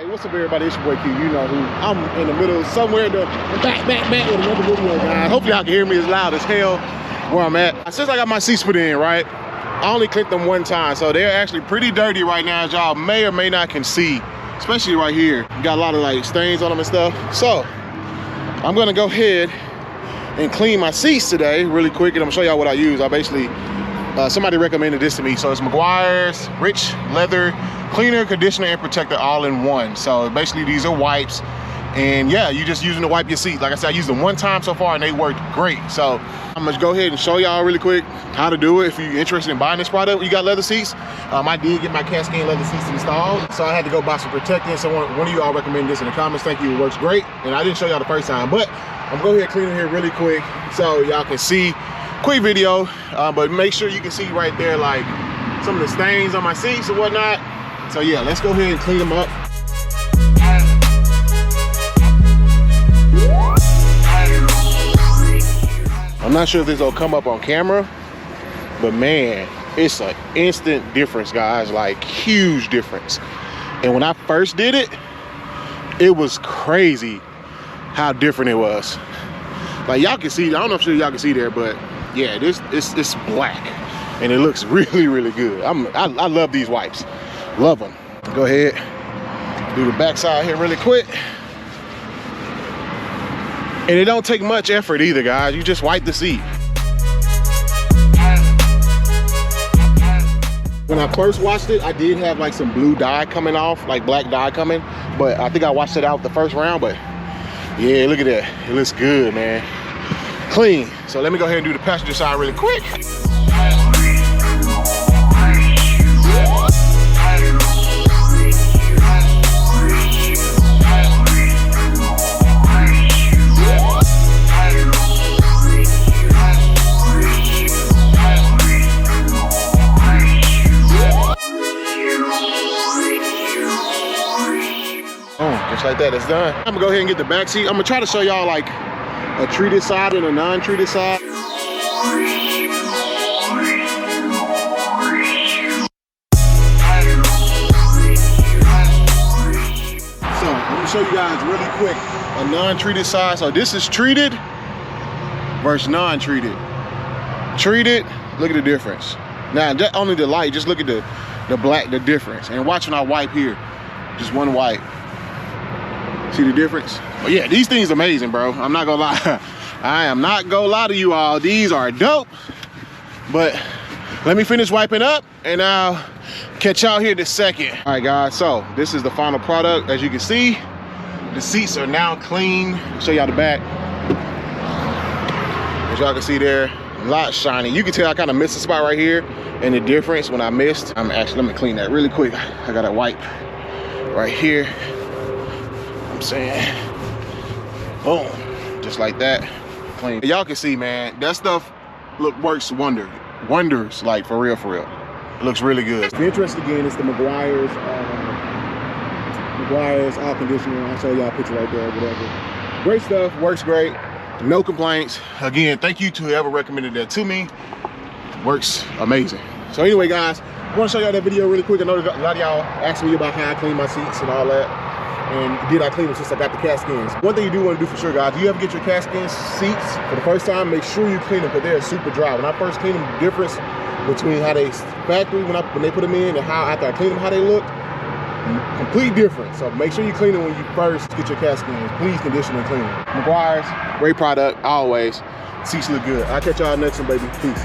Hey, what's up, everybody? It's your boy Q. You know who. I'm in the middle, somewhere in the back with another video, guys. Hopefully y'all can hear me as loud as hell where I'm at. Since I got my seats put in, right, I only clipped them one time, so they're actually pretty dirty right now, as y'all may or may not can see, especially right here. Got a lot of like stains on them and stuff. So I'm gonna go ahead and clean my seats today really quick, and I'm gonna show y'all what I use. I basically, somebody recommended this to me. So it's Meguiars Rich Leather Cleaner, Conditioner, and Protector all in one. So basically these are wipes, and yeah, you just using to wipe your seat. Like I said, I used them one time so far and they worked great. So I'm gonna go ahead and show y'all really quick how to do it. If you're interested in buying this product, you got leather seats. I did get my Katzkins leather seats installed, so I had to go buy some protectors. So one of you all recommended this in the comments. Thank you, it works great. And I didn't show y'all the first time, but I'm gonna go ahead and clean it here really quick so y'all can see. Quick video, but make sure you can see right there like some of the stains on my seats and whatnot. So yeah, let's go ahead and clean them up. I'm not sure if this will come up on camera, but man, it's an instant difference, guys, like huge difference. And when I first did it, it was crazy how different it was. Like y'all can see, I don't know if y'all can see there, but yeah, it's black and it looks really, really good. I love these wipes, love them. Go ahead, do the backside here really quick. And it don't take much effort either, guys. You just wipe the seat. When I first washed it, I did have like some blue dye coming off, like black dye coming, but I think I washed it out the first round. But yeah, look at that, it looks good, man. Clean. So let me go ahead and do the passenger side really quick. Just like that, it's done. I'm gonna go ahead and get the back seat. I'm gonna try to show y'all like a treated side and a non-treated side. So I'm gonna show you guys really quick a non-treated side. So this is treated versus non-treated. Treated, look at the difference. Now that only the light, just look at the black, the difference. And watch when I wipe here, just one wipe. See the difference? But yeah, these things are amazing, bro. I'm not gonna lie. I am not gonna lie to you all. These are dope. But let me finish wiping up and I'll catch y'all here in a second. All right, guys, so this is the final product. As you can see, the seats are now clean. I'll show y'all the back. As y'all can see there, a lot shiny. You can tell I kind of missed a spot right here, and the difference when I missed, let me clean that really quick. I gotta wipe right here. Saying boom, just like that, clean. Y'all can see, man, that stuff works wonders, like for real, it looks really good. If you're interested, again, it's the Meguiars all conditioner. I'll show y'all a picture right there, whatever. Great stuff, works great, no complaints. Again, thank you to whoever recommended that to me. Works amazing. So anyway, guys, I want to show y'all that video really quick. I know that a lot of y'all asked me about how I clean my seats and all that. And did I clean them since I got the Katzkins? One thing you do want to do for sure, guys, if you ever get your Katzkins seats for the first time, make sure you clean them because they're super dry. When I first cleaned them, the difference between how they factory when they put them in and how after I cleaned them, how they look, complete difference. So make sure you clean them when you first get your Katzkins. Please condition and clean them. Meguiars, great product, always. Seats look good. I'll catch y'all next one, baby. Peace.